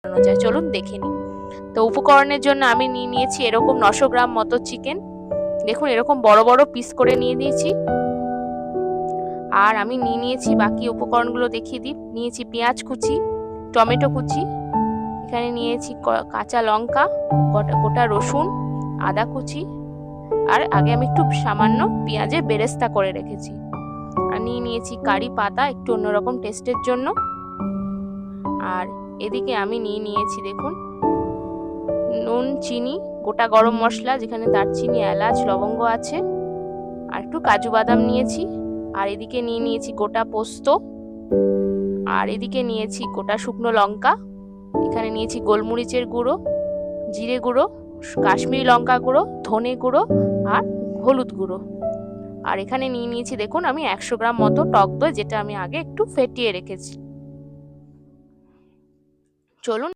বানানো যায়, চলুন দেখে নিই। তো উপকরণের জন্য আমি নিয়ে নিয়েছি এরকম 900 গ্রাম মতো চিকেন। দেখুন এরকম বড় বড় পিস করে নিয়ে নিয়েছি। আর আমি নিয়ে নিয়েছি বাকি উপকরণগুলো দেখিয়ে দিই। নিয়েছি পেঁয়াজ কুচি, টমেটো কুচি, এখানে নিয়েছি কাঁচা লঙ্কা, গোটা রসুন, আদা কুচি, আর আগে আমি একটু সামান্য পেঁয়াজের বেরেস্তা করে রেখেছি। আর নিয়ে নিয়েছি কারি পাতা একটু অন্যরকম টেস্টের জন্য। আর এদিকে আমি নিয়ে নিয়েছি দেখুন নুন, চিনি, গোটা গরম মশলা যেখানে দারচিনি, এলাচ, লবঙ্গ আছে, আর একটু কাজু বাদাম নিয়েছি। আর এদিকে নিয়ে নিয়েছি গোটা পোস্ত, আর এদিকে নিয়েছি গোটা শুকনো লঙ্কা, এখানে নিয়েছি গোলমরিচের গুঁড়ো, জিরে গুঁড়ো, কাশ্মীরি লঙ্কা গুঁড়ো, ধনে গুঁড়ো আর হলুদ গুঁড়ো। আর এখানে নিয়ে নিয়েছি দেখুন আমি 100 গ্রাম মতো টক দই, যেটা আমি আগে একটু ফেটিয়ে রেখেছি। চলুন